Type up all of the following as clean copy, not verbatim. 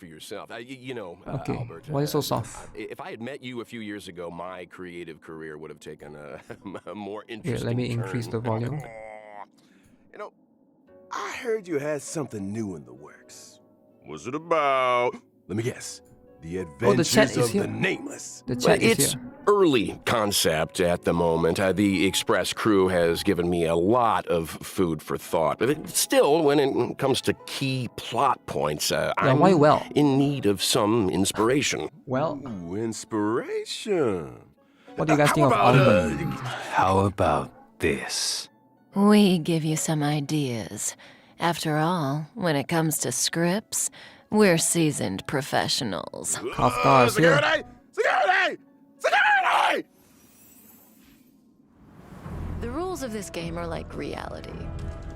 for yourself. Okay, Albert. why is it so soft? If I had met you a few years ago, my creative career would have taken a more Here, interesting let me increase turn. the volume. You know, I heard you had something new in the works. What's it about? Let me guess. The Oh, the chat Adventures is of here. the Nameless. The chat is It's here. early concept at the moment. The Express crew has given me a lot of food for thought. But still, when it comes to key plot points, I'm why well? in need of some inspiration. Well, Ooh, inspiration. what do you guys How think of about, Almond? How about this? We give you some ideas. After all, when it comes to scripts, we're seasoned professionals. Kafka is here. Security! Security! Security! The rules of this game are like reality.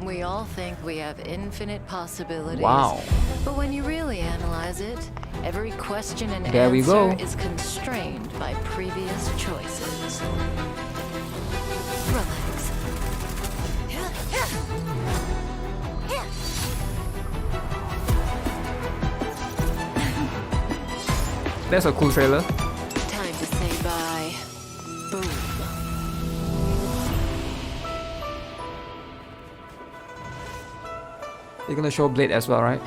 We all think we have infinite possibilities. Wow. But when you really analyze it, every question and There we go. answer is constrained by previous choices. Relax. That's a cool trailer. Time to say bye. Boom. You're gonna show Blade as well, right?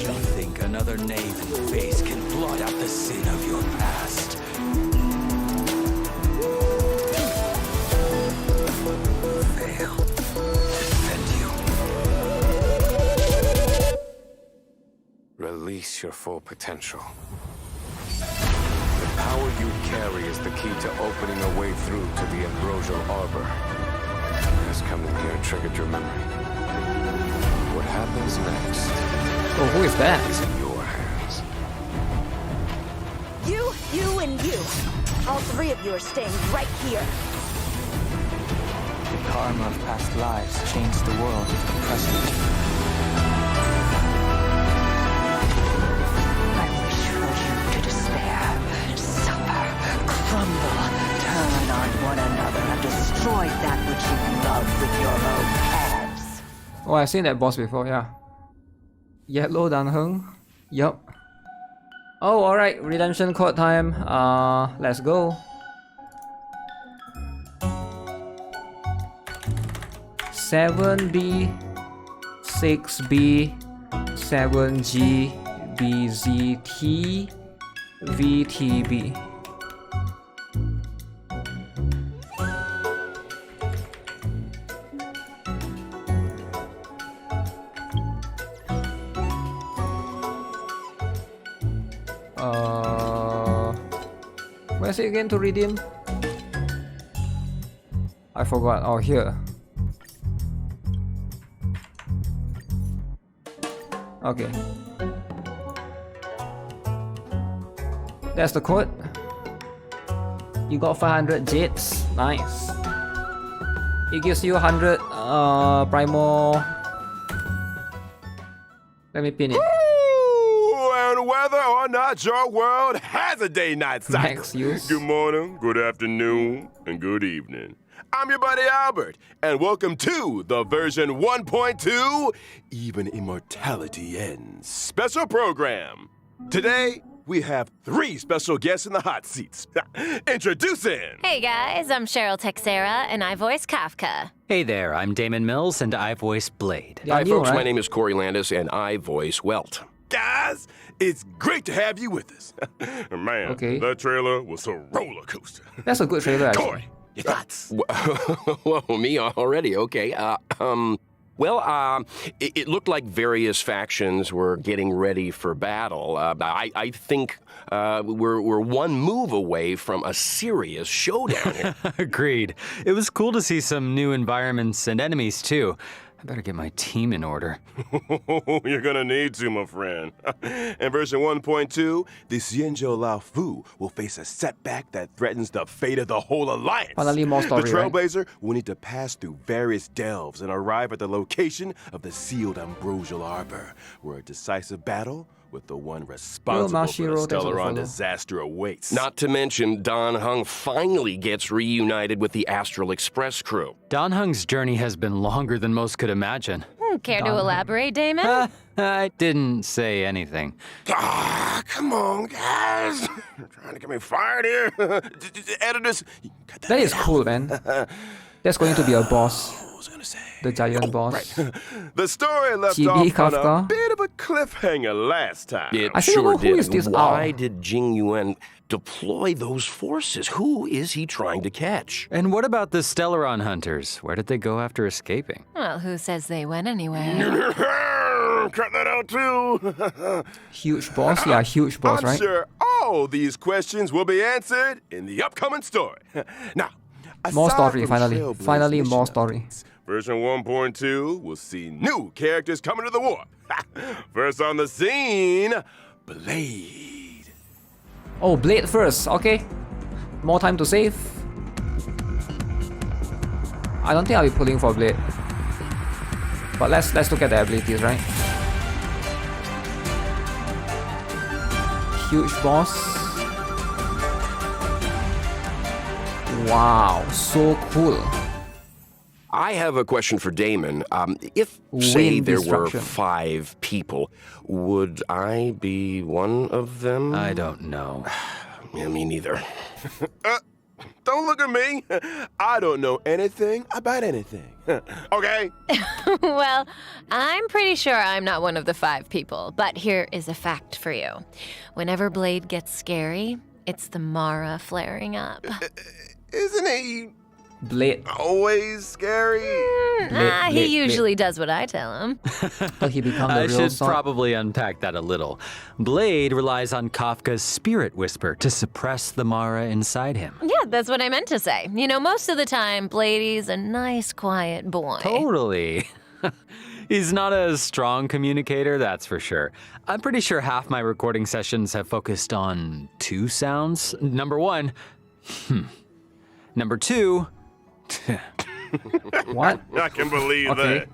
You think another knave in face can blot out the sin of your past? Fail. Defend you. Release your full potential. The power you carry is the key to opening a way through to the ambrosial arbor. Has coming here triggered your memory. What happens next Oh, who is that? is in your hands. You, and you. All three of you are staying right here. The karma of past lives changed the world into the present. I wish for you to despair, suffer, crumble, turn on one another, and destroy that which you love with your own hands. Oh, I've seen that boss before, yeah. Yellow Dan Heng. Yup. Oh, alright, redemption code time. Let's go. 7B, 6B, 7G, BZT, VTB. Where's it again to redeem? I forgot. Oh, here. Okay. That's the code. You got 500 jets. Nice. It gives you 100 primal. Let me pin it. And whether or not your world has a day-night cycle. Max use. Good morning, good afternoon, and good evening. I'm your buddy Albert, and welcome to the version 1.2 Even Immortality Ends special program. Today, we have 3 special guests in the hot seats. Introducing... Hey guys, I'm Cheryl Texera, and I voice Kafka. Hey there, I'm Damon Mills, and I voice Blade. Yeah, Hi, you, folks. right? My name is Corey Landis, and I voice Welt. Guys, it's great to have you with us. Man, Okay. that trailer was a roller coaster. That's a good trailer, actually. Corey, your thoughts? Whoa, me already? Okay. It looked like various factions were getting ready for battle. I think we're one move away from a serious showdown here. Agreed. It was cool to see some new environments and enemies, too. I better get my team in order. You're gonna need to, my friend. In version 1.2, the Xianzhou Lao Fu will face a setback that threatens the fate of the whole alliance. Finally, more story, the right? Trailblazer will need to pass through various delves and arrive at the location of the sealed ambrosial arbor, where a decisive battle with the one responsible for Mashiro, the there's a Stellaron follow. disaster awaits. Not to mention, Dan Heng finally gets reunited with the Astral Express crew. Dan Heng's journey has been longer than most could imagine. Care to elaborate, Damon? I didn't say anything. Ah, come on, guys. You're trying to get me fired here. Editors, cut That is cool, man. That's going to be a boss. What was I gonna say? The giant boss. The story left Chibi off on a Kafka. bit of a cliffhanger last time. It I still sure don't know who did. is this Why owl? did Jing Yuan deploy those forces? Who is he trying to catch? And what about the Stellaron hunters? Where did they go after escaping? Well, who says they went anywhere? Cut that out too. Huge boss? Yeah, huge boss, I'm right? sure all these questions will be answered in the upcoming story. Now, More aside story, from finally. Trailblaze Finally, mission more story. updates, Version 1.2 will see new characters coming to the warp. First on the scene, Blade. Oh, Blade first, okay. More time to save. I don't think I'll be pulling for Blade. But let's look at the abilities, right? Huge boss. Wow, so cool. I have a question for Damon. If, say, Wind there were destruction. 5 people, would I be one of them? I don't know. Yeah, me neither. Don't look at me. I don't know anything about anything. Okay? Well, I'm pretty sure I'm not one of the 5 people, but here is a fact for you. Whenever Blade gets scary, it's the Mara flaring up. Isn't he Blade. always scary? He Blade. usually does what I tell him. So he become the I real should sword. probably unpack that a little. Blade relies on Kafka's spirit whisper to suppress the Mara inside him. Yeah, that's what I meant to say. You know, most of the time, Bladey's a nice, quiet boy. Totally. He's not a strong communicator, that's for sure. I'm pretty sure half my recording sessions have focused on 2 sounds. Number 1, Number 2, What? I can believe Okay.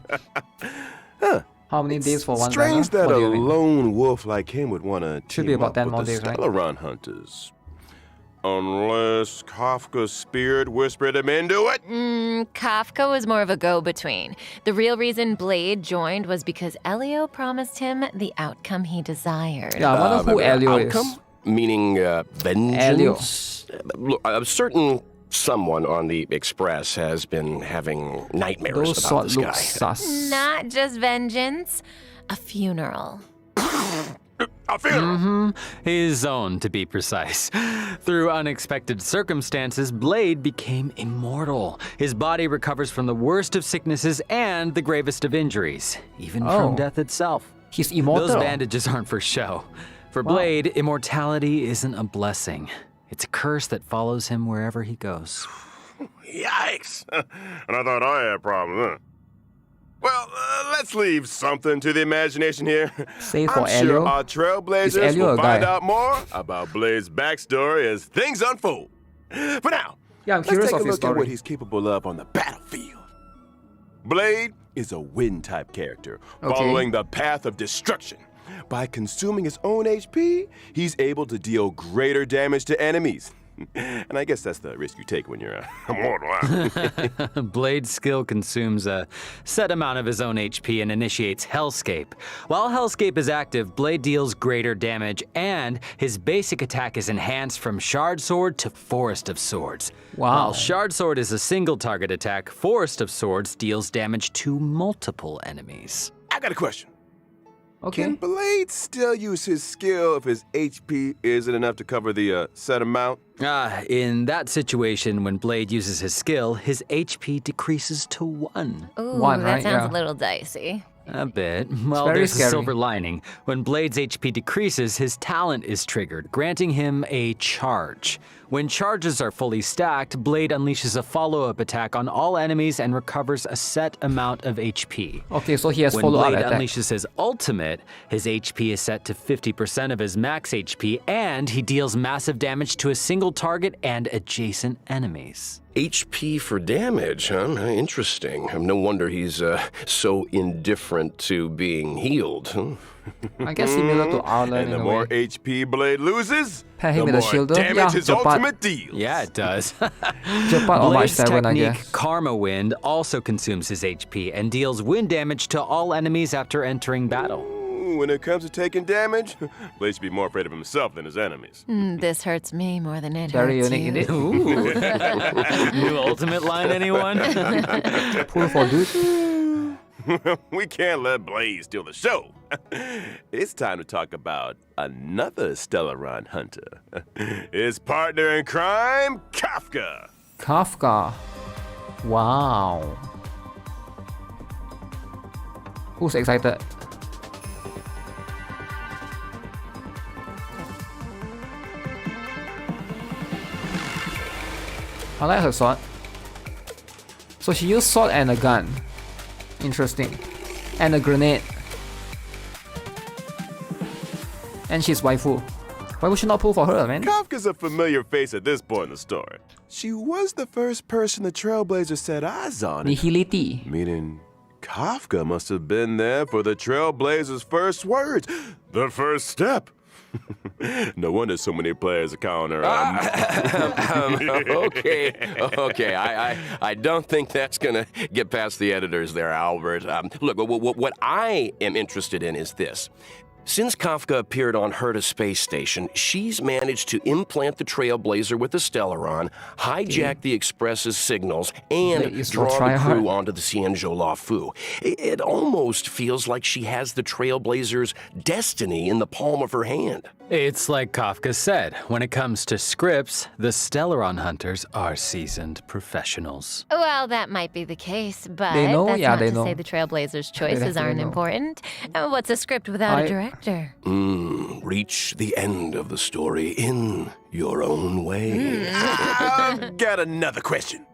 that. How many days for one Strange banner? that What a do you think? lone wolf like him would want to Should team be about up 10 with more the days, right? Stellaron hunters. Unless Kafka's spirit whispered him into it. Kafka was more of a go-between. The real reason Blade joined was because Elio promised him the outcome he desired. Yeah, I wonder who Elio outcome? is. Meaning vengeance? Look, a certain someone on the Express has been having nightmares Those about sword this look guy. sus. Not just vengeance, a funeral. A funeral. his own to be precise. Through unexpected circumstances, Blade became immortal. His body recovers from the worst of sicknesses and the gravest of injuries, even Oh. from death itself. He's immortal. Those bandages aren't for show. For Blade, immortality isn't a blessing. It's a curse that follows him wherever he goes. Yikes. And I thought I had a problem, huh? Well, let's leave something to the imagination here. Save I'm for sure Elio. our Is trailblazers Elio will a find guy? out more about Blade's backstory as things unfold. For now, Yeah, I'm let's curious take of a his look at story. what he's capable of on the battlefield. Blade is a wind-type character, Okay. following the path of destruction. By consuming his own HP, he's able to deal greater damage to enemies. And I guess that's the risk you take when you're immortal. Huh? Blade's skill consumes a set amount of his own HP and initiates Hellscape. While Hellscape is active, Blade deals greater damage, and his basic attack is enhanced from Shard Sword to Forest of Swords. Wow. While Shard Sword is a single target attack, Forest of Swords deals damage to multiple enemies. I got a question. Okay. Can Blade still use his skill if his HP isn't enough to cover the set amount? In that situation, when Blade uses his skill, his HP decreases to 1. Ooh, One, that right? sounds Yeah. a little dicey. A bit. Well, very there's scary. a silver lining. When Blade's HP decreases, his talent is triggered, granting him a charge. When charges are fully stacked, Blade unleashes a follow-up attack on all enemies and recovers a set amount of HP. Okay, so he has When follow-up Blade attack. unleashes his ultimate, his HP is set to 50% of his max HP, and he deals massive damage to a single target and adjacent enemies. HP for damage, huh? Interesting. No wonder he's so indifferent to being healed. Huh? I guess similar to Arlen And in the a more way. HP Blade loses, Pair him the with a more shielder. damage Yeah, his Japan. ultimate deals. Yeah, it does. Japan or March Blade's 7, I technique, guess. Karma Wind, also consumes his HP and deals wind damage to all enemies after entering battle. Ooh, when it comes to taking damage, Blade should be more afraid of himself than his enemies. This hurts me more than it Very hurts unique you. indeed. Ooh. New ultimate line, anyone? Pull for dude. We can't let Blade steal the show. It's time to talk about another Stellaron hunter. His partner in crime, Kafka. Kafka. Wow. Who's excited? I like her sword. So she used sword and a gun. Interesting. And a grenade. And she's waifu. Why would she not pull for her, man? Kafka's a familiar face at this point in the story. She was the first person the Trailblazer set eyes on. Nihility. Meaning, Kafka must have been there for the Trailblazer's first words. The first step. No wonder so many players are calling her. Okay. I don't think that's gonna get past the editors there, Albert. Look, what I am interested in is this. Since Kafka appeared on Herta Space Station, she's managed to implant the Trailblazer with the Stellaron, hijack the Express's signals, and Please, draw try the hard. crew onto the Cienjo La Fu. It almost feels like she has the Trailblazer's destiny in the palm of her hand. It's like Kafka said, when it comes to scripts, the Stellaron hunters are seasoned professionals. Well, that might be the case, but They know? that's Yeah, not they to know. say the Trailblazers' choices definitely aren't know. important. What's a script without a director? Reach the end of the story in your own way. I've got another question.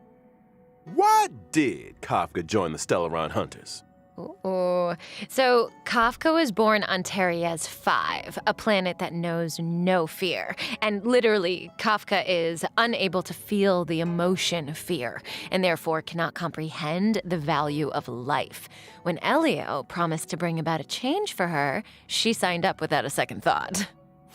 Why did Kafka join the Stellaron Hunters? Ooh. So, Kafka was born on Teriez 5, a planet that knows no fear. And literally, Kafka is unable to feel the emotion fear, and therefore cannot comprehend the value of life. When Elio promised to bring about a change for her, she signed up without a second thought.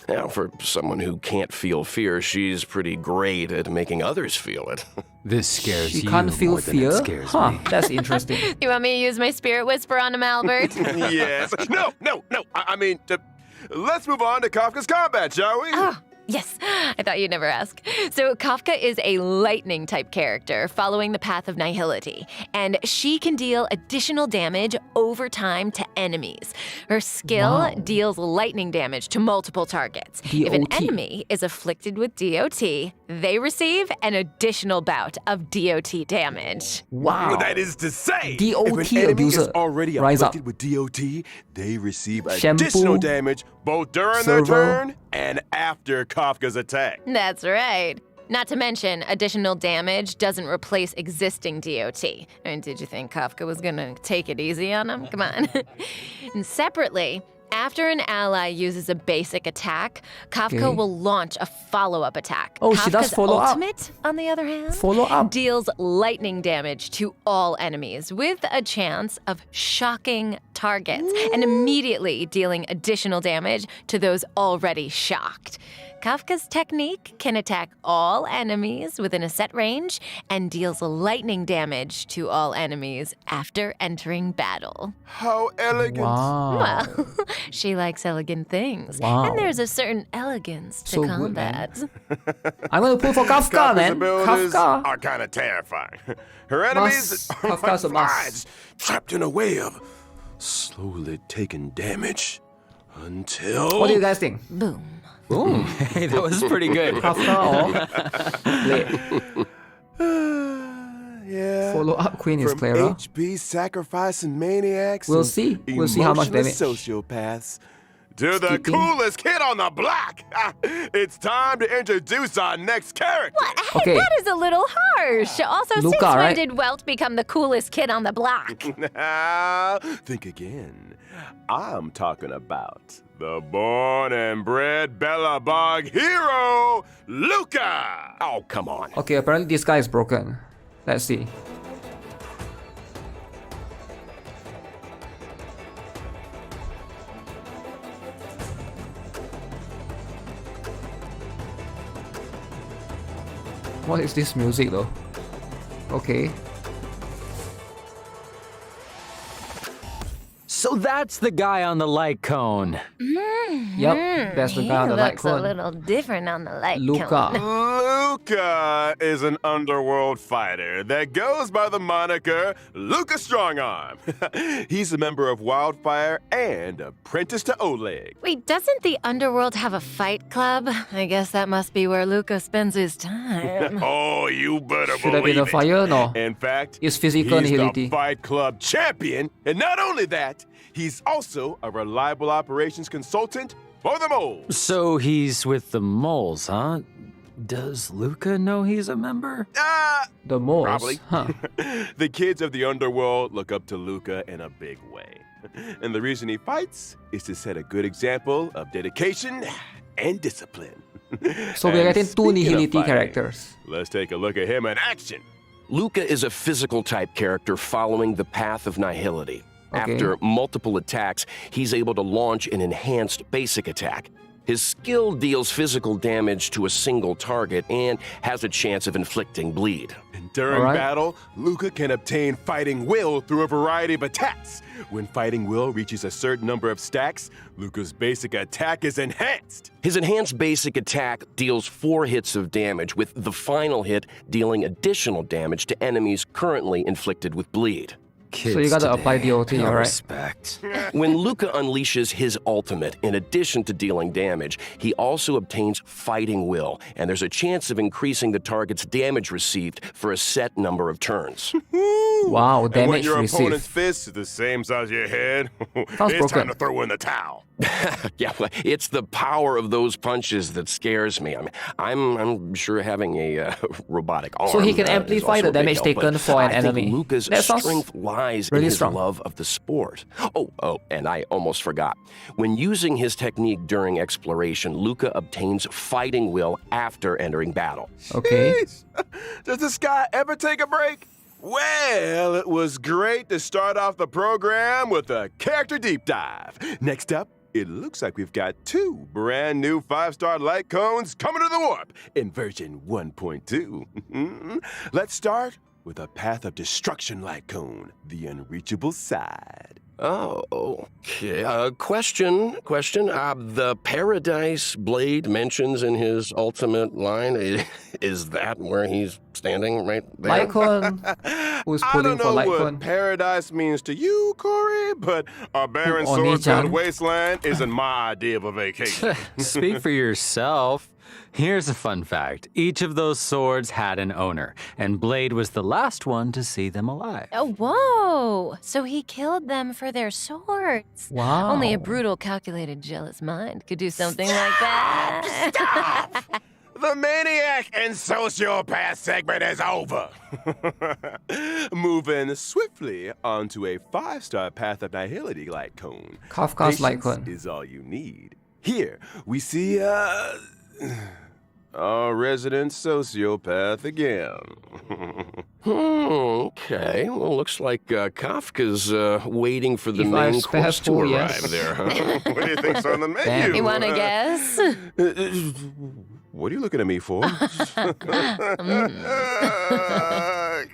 Now, for someone who can't feel fear, she's pretty great at making others feel it. This scares She you can't feel more than fear? it scares Huh, me. that's interesting. You want me to use my spirit whisper on him, Albert? Yes. No. I mean, let's move on to Kafka's combat, shall we? Oh, yes. I thought you'd never ask. So Kafka is a lightning-type character following the path of nihility, and she can deal additional damage over time to enemies. Her skill deals lightning damage to multiple targets. If an DOT. enemy is afflicted with DOT, they receive an additional bout of DOT damage. Wow. That is to say, DOT if an enemy abuser. is already Rise up. afflicted with DOT, they receive Shampoo. additional damage both during their Servo. turn and after Kafka's attack. That's right. Not to mention, additional damage doesn't replace existing DOT. I mean, did you think Kafka was gonna take it easy on him? Come on. And separately, after an ally uses a basic attack, Kafka Okay. will launch a follow-up attack. Oh, she does Kafka's follow up. ultimate, on the other hand, Follow up. deals lightning damage to all enemies with a chance of shocking targets and immediately dealing additional damage to those already shocked. Kafka's technique can attack all enemies within a set range and deals lightning damage to all enemies after entering battle. How elegant. Wow. Well, she likes elegant things. Wow. And there's a certain elegance to So good, man. combat. I'm gonna pull for Kafka, Kafka's man. abilities Kafka. are kind of terrifying. Her enemies Must. are Kafka's a like must. flies trapped in a web, slowly taking damage until... What do you guys think? Boom. Ooh, hey, that was pretty good. Kafka or Blade? Yeah. Follow up queen is From Clara. HP sacrificing maniacs. We'll and see. We'll see how much emotionless damage. sociopaths. To the Skipping. coolest kid on the block. It's time to introduce our next character. Hey, Okay. that is a little harsh. Also, Luca, since when right? did Welt become the coolest kid on the block? Think again. I'm talking about the born and bred Bellabog hero, Luca. Oh, come on. Okay, apparently this guy is broken. Let's see. What is this music though? Okay. So that's the guy on the light cone. Yep, that's the guy on the light looks cone. a little different on the light Luca. cone. Luca is an underworld fighter that goes by the moniker Luca Strongarm. He's a member of Wildfire and apprentice to Oleg. Wait, doesn't the underworld have a fight club? I guess that must be where Luca spends his time. Oh, you better Should I be believe the it. fire? No. In fact, It's physical he's the nihility. Fight Club champion, and not only that, he's also a reliable operations consultant for the moles. So he's with the moles, huh? Does Luca know he's a member? The moles. Probably. Huh. The kids of the underworld look up to Luca in a big way. And the reason he fights is to set a good example of dedication and discipline. So we're And getting two speaking of nihility fighting, characters. Let's take a look at him in action. Luca is a physical type character following the path of nihility. Okay. After multiple attacks, he's able to launch an enhanced basic attack. His skill deals physical damage to a single target and has a chance of inflicting bleed. And during All right. battle, Luca can obtain fighting will through a variety of attacks. When fighting will reaches a certain number of stacks, Luca's basic attack is enhanced. His enhanced basic attack deals 4 hits of damage, with the final hit dealing additional damage to enemies currently inflicted with bleed. Kids So you gotta apply today, DOT, no alright. respect. When Luca unleashes his ultimate, in addition to dealing damage, he also obtains fighting will, and there's a chance of increasing the target's damage received for a set number of turns. Wow, And when damage your received. opponent's fist is the same size as your head, Sounds it's time broken. to throw in the towel. Yeah, well, it's the power of those punches that scares me. I'm sure having a robotic arm. So he can is amplify also the a big damage help, taken but for an I think enemy. Luca's That sounds strength lies really in his strong. love of the sport. Oh, and I almost forgot. When using his technique during exploration, Luca obtains fighting will after entering battle. Okay. Jeez. Does this guy ever take a break? Well, it was great to start off the program with a character deep dive. Next up, it looks like we've got 2 brand new 5-star light cones coming to the warp in version 1.2. Let's start with a Path of Destruction light cone, the unreachable side. Oh, okay. Question. The Paradise Blade mentions in his ultimate line, is that where he's standing right there? Lycon. Who's I pulling don't for know what Lycon? paradise means to you, Corey, but a barren Oni-chan. sword-filled wasteland isn't my idea of a vacation. Speak for yourself. Here's a fun fact. Each of those swords had an owner, and Blade was the last one to see them alive. Oh, whoa! So he killed them for their swords. Wow. Only a brutal, calculated, jealous mind could do something like that. Stop! The maniac and sociopath segment is over. Moving swiftly onto a 5-star Path of Nihility light cone. Kafka's light Patience cone. is all you need. Here, we see our resident sociopath again. Okay. Well, looks like Kafka's waiting for the If I main spare course to full, arrive yes. there, huh? What do you think's on the menu? Damn. You want to guess? What are you looking at me for?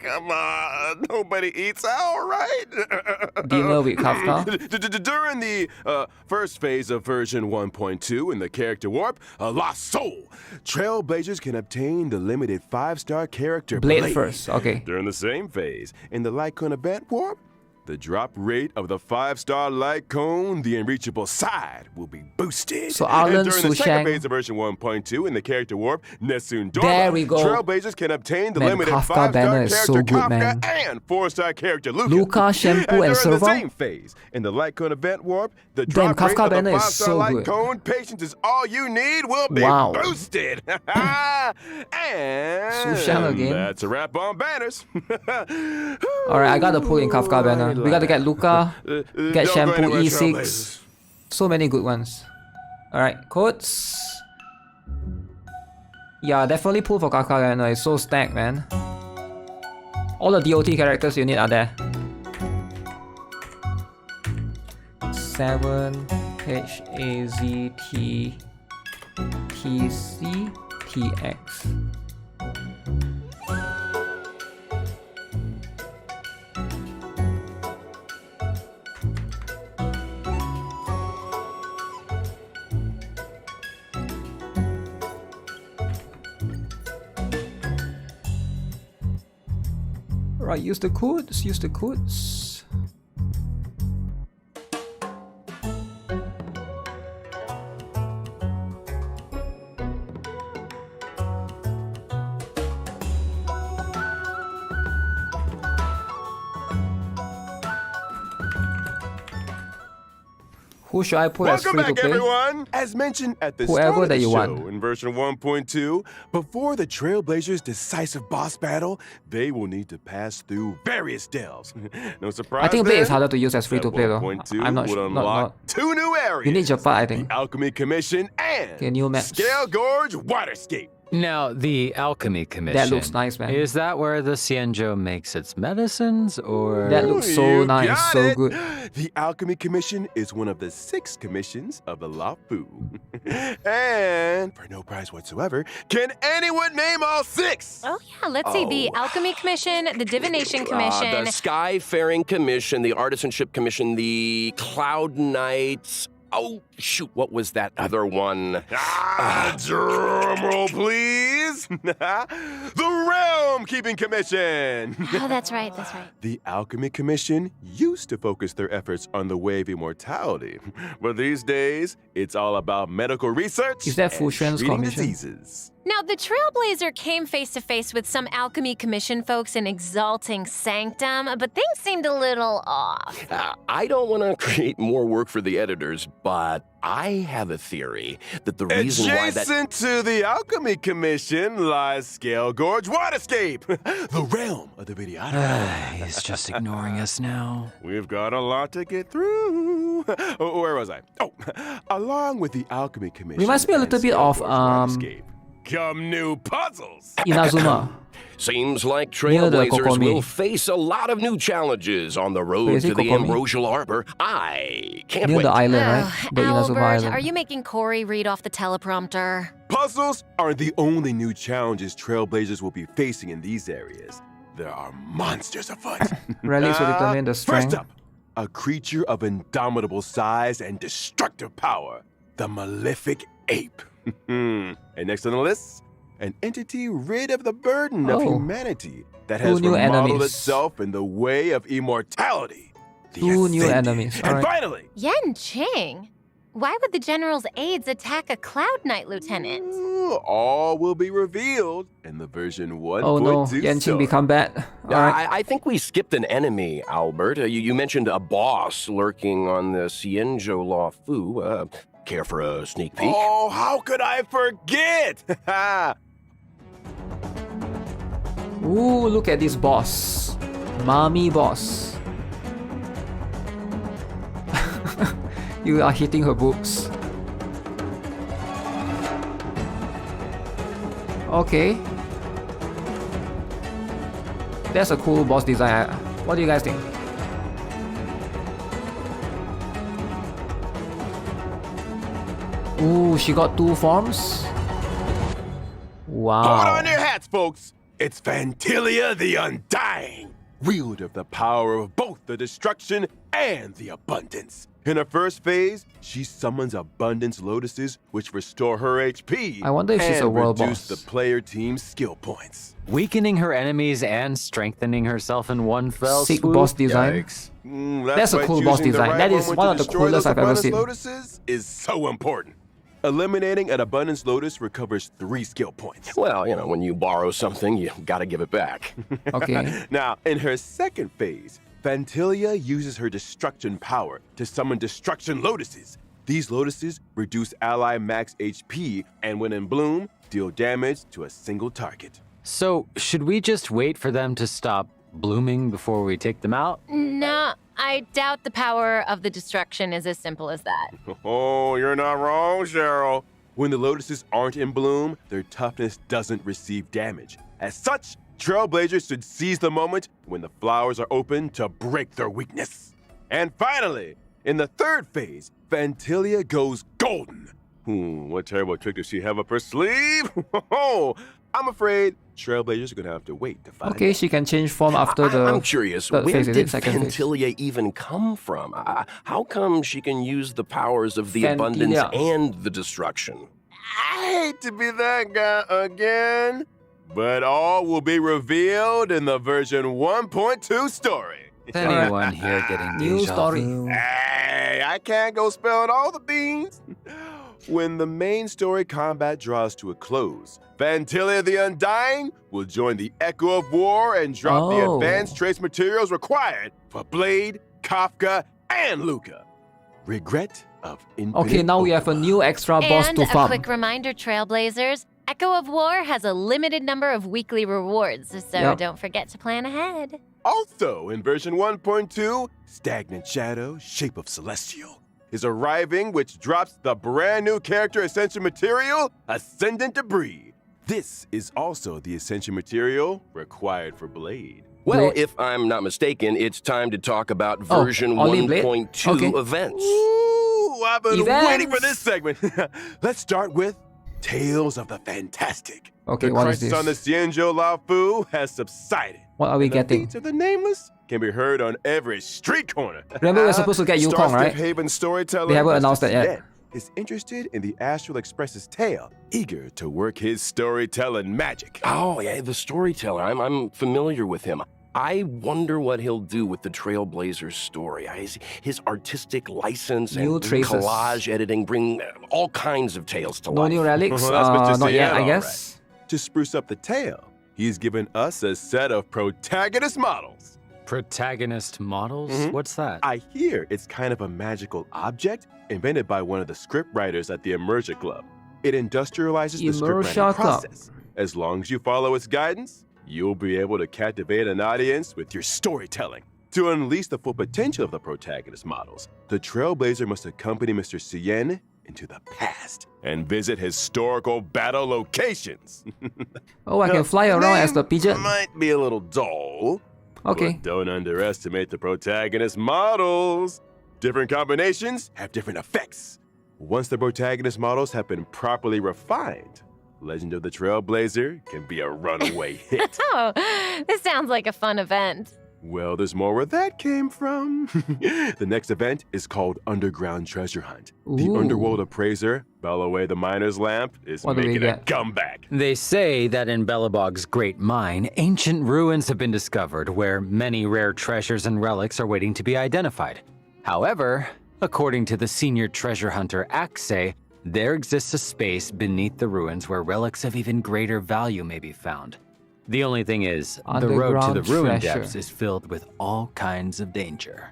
Come on, nobody eats out, right? Dinner with Kafka. During the first phase of version 1.2 in the character warp, Lost Soul, Trailblazers can obtain the limited 5-star character Blade first. Okay. During the same phase, in the Light Cone event warp, the drop rate of the 5-star light cone, the unreachable side, will be boosted. So Alan and during the second Sushang- phase of version 1.2 in the character warp, Nessun Dorma, There we go. Trailblazers can obtain the Man, limited Kafka 5-star banner is character so good, Kafka man. and 4-star character Luca. Luca, Shampoo, and during Serval? the same phase, in the light cone event warp, the Damn, drop rate Kafka of the banner is 5-star so light good. cone, patience is all you need, will be Wow. boosted. And Sushang again. that's a wrap on banners. Alright, I gotta pull in Kafka banner. We gotta get Luca, get Don't go Shampoo anywhere, E6. Trailblazers. So many good ones. Alright, codes. Yeah, definitely pull for Kafka banner. It's so stacked, man. All the DOT characters you need are there. 7 HAZT TC TX. Right, use the codes, use the codes. Who should I put as Welcome free to back, play? everyone! As mentioned at the Whoever start of that the you show, want. in version 1.2, before the Trailblazers' decisive boss battle, they will need to pass through various delves. No surprise I think Blade is then, harder to use as free to that play though. 1.2 I'm not would sure. unlock two new areas. You need Japan, I think. The Alchemy Commission and Okay, new maps. Scale Gorge Waterscape. Now, the Alchemy Commission. That looks nice, man. Is that where the Xianzhou makes its medicines, or...? That looks so You nice, got so it. good. The Alchemy Commission is one of the 6 commissions of the Lao Fu. And for no prize whatsoever, can anyone name all 6? Oh, yeah, let's see. The Alchemy Commission, the Divination Commission. The Skyfaring Commission, the Artisanship Commission, the Cloud Knights. Oh, shoot, what was that other one? Drum roll, please. The Realm Keeping Commission. Oh, that's right, that's right. The Alchemy Commission used to focus their efforts on the way of immortality, but these days, it's all about medical research Is that and Fushan's treating commission? diseases. Now, the Trailblazer came face to face with some Alchemy Commission folks in Exalting Sanctum, but things seemed a little off. I don't want to create more work for the editors, but I have a theory that the reason why that... Adjacent to the Alchemy Commission lies Scale Gorge Waterscape, the realm of the videographer. He's just ignoring us now. We've got a lot to get through. Where was I? Oh, along with the Alchemy Commission. Reminds me a little and bit Scale of, Gorge Waterscape come new puzzles. Inazuma. Seems like Near the Trailblazers Kokomi. will face a lot of new challenges on the road Is it to the Kokomi? Ambrosial Arbor. I can't Near wait. the island, right? The Inazuma Albert, island. are you making Corey read off the teleprompter? Puzzles aren't the only new challenges Trailblazers will be facing in these areas. There are monsters afoot. Relics will determine the strength. First up, a creature of indomitable size and destructive power, the Malefic Ape. And next on the list, an entity rid of the burden of Oh. humanity that Two has new remodeled enemies. itself in the way of immortality. The Two new Ascended. enemies, And alright. finally, Yen Ching? Why would the General's aides attack a Cloud Knight Lieutenant? all will be revealed in the version 1.2 Oh no, Yanqing story. become bad. Alright. I think we skipped an enemy, Albert. You mentioned a boss lurking on the Xianzhou Law Fu. Care for a sneak peek? Oh, how could I forget? Ooh, look at this boss. Mommy boss. You are hitting her boobs. Okay. That's a cool boss design. What do you guys think? Ooh, she got 2 forms? Wow. Hold on your hats, folks. It's Vantilia the Undying, wielder of the power of both the destruction and the abundance. In her first phase, she summons abundance lotuses, which restore her HP. I wonder if she's and a world reduce boss. the player team's skill points. Weakening her enemies and strengthening herself in one fell Sick swoop? boss design. That's a why cool boss choosing the design. right That is when one to of the destroy coolest those I've ever abundance seen. Lotuses is so important. Eliminating an abundance lotus recovers 3 skill points. Well, when you borrow something, you gotta give it back. Okay. Now, in her second phase, Vantilia uses her destruction power to summon destruction lotuses. These lotuses reduce ally max HP and when in bloom, deal damage to a single target. So, should we just wait for them to stop blooming before we take them out? No, I doubt the power of the destruction is as simple as that. Oh, you're not wrong, Cheryl. When the lotuses aren't in bloom, their toughness doesn't receive damage. As such, Trailblazers should seize the moment when the flowers are open to break their weakness. And finally, in the third phase, Vantilia goes golden. What terrible trick does she have up her sleeve? I'm afraid Trailblazers are gonna have to wait to find Okay, out. she can change form after the. I'm curious, third where phase, is did it? Second phase. Vantilia even come from? How come she can use the powers of the abundance Vantilia. and the destruction? I hate to be that guy again, But all will be revealed in the version 1.2 story. Is anyone here getting New deja story. vu? Hey, I can't go spilling all the beans. When the main story combat draws to a close, Vantilia the Undying will join the Echo of War and drop the Oh. advanced trace materials required for Blade, Kafka, and Luca. Regret of infinite Okay, now we have a new extra boss And to a farm. quick reminder, Trailblazers, Echo of War has a limited number of weekly rewards, so Yep. don't forget to plan ahead. Also, in version 1.2, Stagnant Shadow, Shape of Celestial, is arriving, which drops the brand new character Ascension material, Ascendant Debris. This is also the Ascension material required for Blade. Well, Blade. if I'm not mistaken, it's time to talk about Oh, version only Blade? 1.2 Okay. events. Ooh, I've been Events. waiting for this segment. Let's start with Tales of the Fantastic. Okay, The what is crisis on the this? Xianzhou Laofu has subsided. What are we And the getting? feats of the Nameless can be heard on every street corner. Remember we're supposed to get Yukong, Starstick right? Haven storyteller They haven't Mr. announced that yet. Yen is interested in the Astral Express's tale, eager to work his storytelling magic. Oh, yeah, the storyteller. I'm familiar with him. I wonder what he'll do with the Trailblazers story. His artistic license New and traces. collage editing bring all kinds of tales to No life. new relics? Well, that's Mr. Not yet, Cien, I all guess. To spruce up the tale, he's given us a set of protagonist models. Protagonist models? Mhm. What's that? I hear it's kind of a magical object invented by one of the script writers at the Immersia Club. It industrializes the script Immersia writing Club. process. As long as you follow its guidance, you'll be able to captivate an audience with your storytelling. To unleash the full potential of the protagonist models, the Trailblazer must accompany Mr. Cien into the past and visit historical battle locations. Oh, I can fly around as the pigeon. Might be a little dull. Okay. But don't underestimate the protagonist models. Different combinations have different effects. Once the protagonist models have been properly refined, Legend of the Trailblazer can be a runaway hit. Oh, this sounds like a fun event. Well, there's more where that came from. The next event is called Underground Treasure Hunt. The Ooh. underworld appraiser, Bellaway the Miner's Lamp, is What do we making a get? comeback. They say that in Belobog's great mine, ancient ruins have been discovered where many rare treasures and relics are waiting to be identified. However, according to the senior treasure hunter Axe, there exists a space beneath the ruins where relics of even greater value may be found. The only thing is, the road to the Underground ruin treasure. depths is filled with all kinds of danger.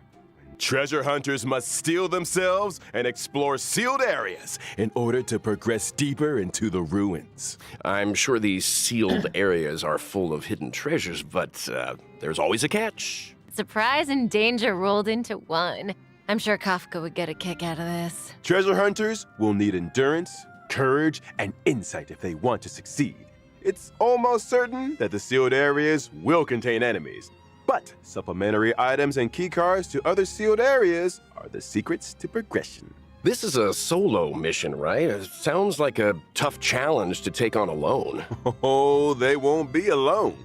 Treasure hunters must steel themselves and explore sealed areas in order to progress deeper into the ruins. I'm sure these sealed areas are full of hidden treasures, but there's always a catch. Surprise and danger rolled into one. I'm sure Kafka would get a kick out of this. Treasure hunters will need endurance, courage, and insight if they want to succeed. It's almost certain that the sealed areas will contain enemies, but supplementary items and keycards to other sealed areas are the secrets to progression. This is a solo mission, right? It sounds like a tough challenge to take on alone. Oh, they won't be alone.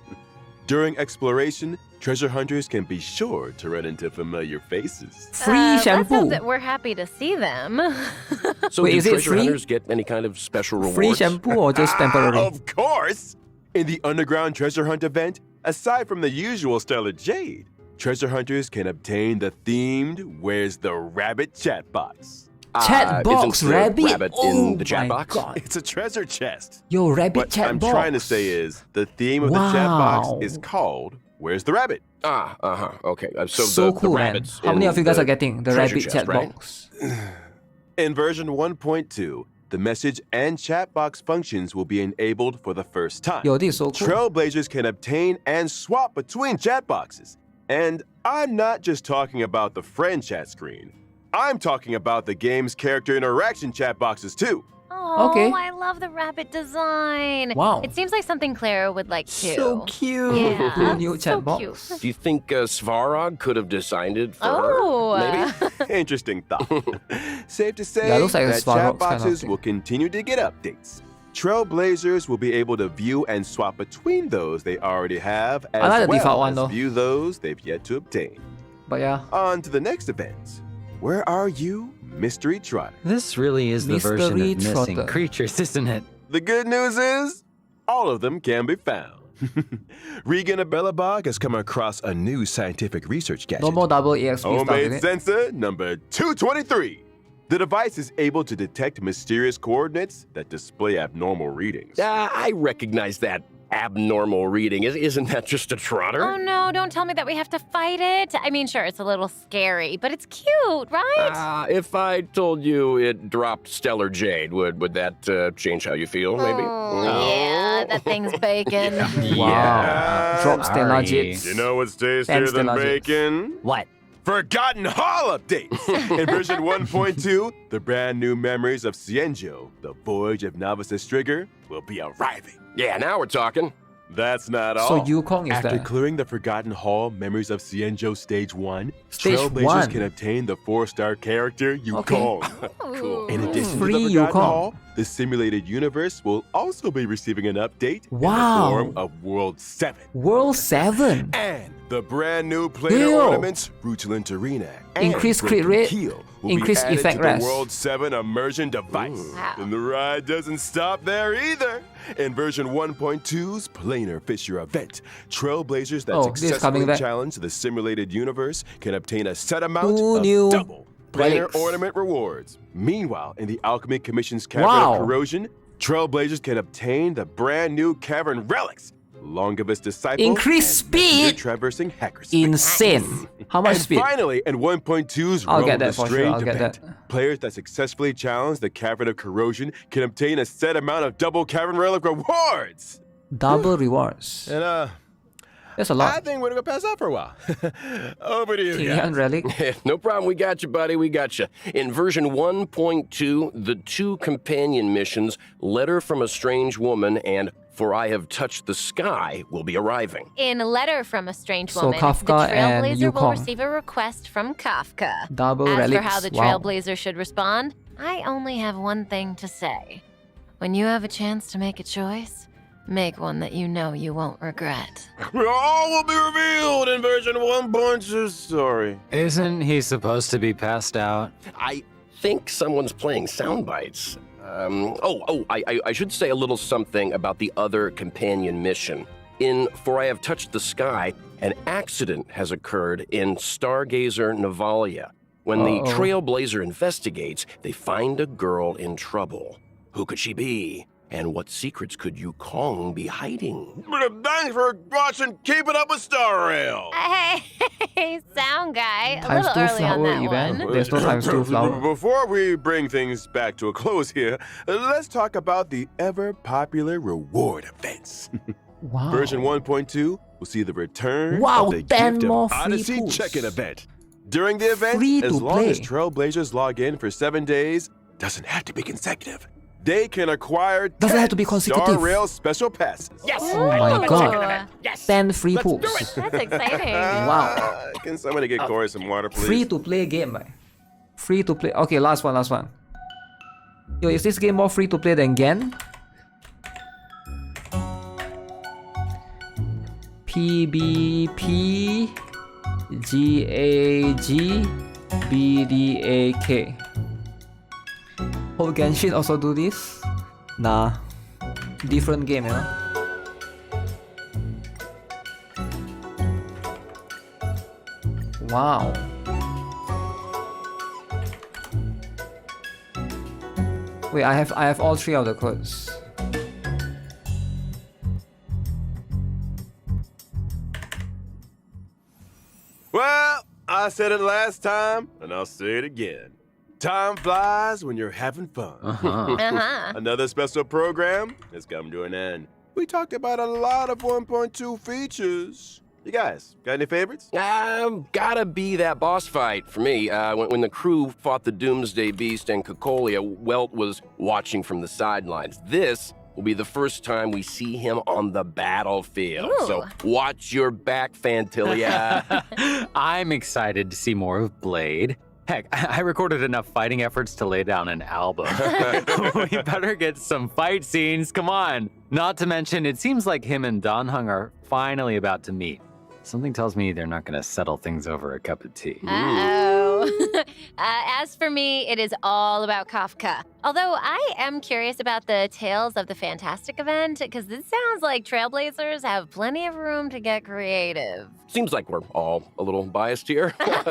During exploration, treasure hunters can be sure to run into familiar faces. Free Let's shampoo. hope that we're happy to see them. So Wait, do is it treasure free? hunters get any kind of special rewards? Free shampoo or just temporary? Of course! In the Underground Treasure Hunt event, aside from the usual Stellar Jade, treasure hunters can obtain the themed Where's the Rabbit chat box. Chat box, isn't the rabbit? rabbit Oh in the chat my box? God. It's a treasure chest. Yo, rabbit What chat I'm box. trying to say is, the theme of the chat box Wow. is called Where's the Rabbit? Okay. So, so the cool, man. rabbits How many in of you guys the are getting the treasure rabbit chest, chat right? box? In version 1.2, the message and chat box functions will be enabled for the first time. Yo, this is so cool. Trailblazers can obtain and swap between chat boxes. And I'm not just talking about the friend chat screen. I'm talking about the game's character interaction chat boxes too. Oh, Okay. I love the rabbit design. Wow. It seems like something Clara would like too. So cute. Yeah, Cool new so chat box. cute. Do you think Oh. Svarog could have designed it for Oh, her? Maybe? Interesting thought. Safe to say Yeah, it looks like a that Svarog chat kind of boxes thing. will continue to get updates. Trailblazers will be able to view and swap between those they already have, as like the well default one, as though. view those they've yet to obtain. But yeah. On to the next event. Where are you, Mystery Trotter? This really is the version Mystery of missing Trotter. creatures, isn't it? The good news is, all of them can be found. Regan of Bellabog has come across a new scientific research gadget. No more double EXP stuff in Homemade it. sensor number 223. The device is able to detect mysterious coordinates that display abnormal readings. I recognize that abnormal reading. Isn't that just a trotter? Oh no, don't tell me that we have to fight it. I mean, sure, it's a little scary, but it's cute, right? If I told you it dropped stellar jade, would that change how you feel, maybe? Yeah, that thing's bacon. Wow. Drop Stellar Sorry. Jits. You know what's tastier Thanks, than Stellar Jits. bacon? What? Forgotten Hall updates! In version 1.2, the brand new memories of Cienjo, the Voyage of Novice's Trigger, will be arriving. Yeah, now we're talking. That's not all. So Yukong is After there. clearing the Forgotten Hall Memories of Cienjo Stage 1, Stage Trailblazers 1. can obtain the 4-star character Yukong. Cool. In addition Free to the Forgotten Yukong. Hall, the simulated universe will also be receiving an update in Wow. the form of World 7. World 7. And the brand new planar Ew. ornaments, Rutilin Tarina, and Increase crit Breaking rate, Keel will increase be added effect to the rest. World 7 immersion device. Wow. And the ride doesn't stop there either. In version 1.2's Planar Fissure event, Trailblazers that Oh, this is coming successfully back. challenge the simulated universe can obtain a set amount Two of new double planar breaks. ornament rewards. Meanwhile, in the Alchemy Commission's Cavern Wow. of Corrosion, Trailblazers can obtain the brand new Cavern Relics, Longibus Disciple, Increase and Messenger speed. Traversing Hacker Space. Insane. How much And speed? finally, in 1.2's I'll Realm get of the that for sure, Strange I'll get event, that. players that successfully challenge the Cavern of Corrosion can obtain a set amount of double Cavern Relic rewards. Double rewards. And That's a I lot. think we're gonna pass out for a while. Over to you Tinyan guys. Relic. No problem. We got you, buddy. We got you. In version 1.2, the 2 companion missions, Letter from a Strange Woman and For I Have Touched the Sky, will be arriving. In a letter from a strange So woman, Kafka the and Trailblazer will Yukong. receive a request from Kafka. Double As relics. for how the Wow. Trailblazer should respond, I only have one thing to say. When you have a chance to make a choice, make one that you know you won't regret. All will be revealed in version 1.2. Sorry. Isn't he supposed to be passed out? I think someone's playing sound bites. I should say a little something about the other companion mission. In For I Have Touched the Sky, an accident has occurred in Stargazer Navalia. When the Uh-oh. Trailblazer investigates, they find a girl in trouble. Who could she be? And what secrets could Yukong be hiding? Thanks for watching Keeping Up with Star Rail. Hey, sound guy. A Times little 2 early on flower that event. one. There's no times 2 flower. Before we bring things back to a close here, let's talk about the ever-popular reward events. Wow. Version 1.2 will see the return Wow, of the 10 Gift more of free Odyssey pools. check-in event. During the event, Free as to long as play. Trailblazers log in for 7 days, doesn't have to be consecutive. They can acquire Doesn't have 10 to be consecutive. Star Rail special passes. Yes! Oh my god. 10 free pools. That's exciting. Wow. Can somebody get Corey some water, please? Free to play game, man. Free to play. Okay, last one. Yo, is this game more free to play than Gen? PBP GAG BDAK. Whole Genshin also do this? Nah. Different game, you know? Wow. Wait, I have all 3 of the codes. Well, I said it last time, and I'll say it again. Time flies when you're having fun. Uh-huh. Another special program has come to an end. We talked about a lot of 1.2 features. You guys, got any favorites? Gotta be that boss fight for me. When the crew fought the Doomsday Beast and Cocolia, Welt was watching from the sidelines. This will be the first time we see him on the battlefield. Ooh. So watch your back, Fantilia. I'm excited to see more of Blade. Heck, I recorded enough fighting efforts to lay down an album. We better get some fight scenes, come on. Not to mention, it seems like him and Danhung are finally about to meet. Something tells me they're not gonna settle things over a cup of tea. Uh-oh. As for me, it is all about Kafka. Although I am curious about the Tales of the Fantastic event, because this sounds like Trailblazers have plenty of room to get creative. Seems like we're all a little biased here. But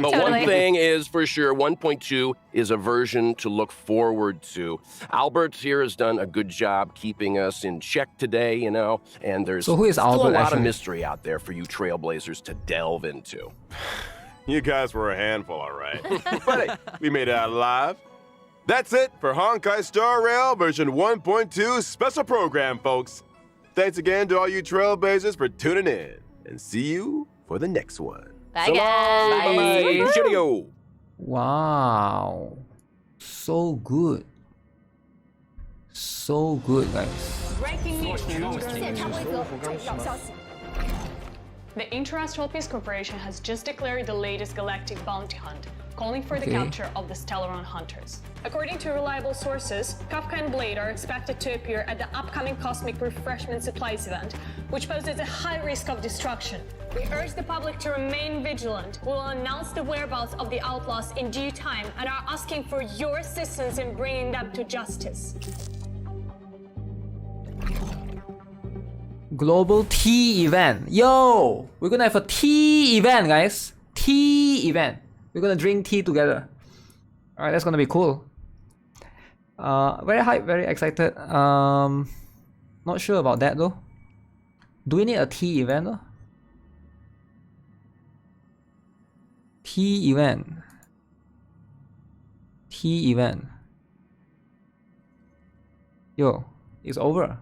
one Totally. thing is for sure, 1.2 is a version to look forward to. Albert here has done a good job keeping us in check today, you know, and there's So who is still Albert, a lot actually? of mystery out there for you Trailblazers to delve into. You guys were a handful, all right. But hey, we made it out alive. That's it for Honkai Star Rail version 1.2 special program, folks. Thanks again to all you Trailblazers for tuning in, and see you for the next one. Bye, So long. guys. Bye-bye. Cheerio. Wow. So good. So good, guys. Breaking news. The Interastral Peace Corporation has just declared the latest galactic bounty hunt, calling for the Okay. capture of the Stellaron hunters. According to reliable sources, Kafka and Blade are expected to appear at the upcoming Cosmic Refreshment Supplies event, which poses a high risk of destruction. We urge the public to remain vigilant. We will announce the whereabouts of the outlaws in due time and are asking for your assistance in bringing them to justice. Global tea event. Yo, we're gonna have a tea event, guys. Tea event. We're gonna drink tea together. All right, that's gonna be cool. Very hyped, very excited. Not sure about that though. Do we need a tea event though? Tea event. Tea event. Yo, it's over.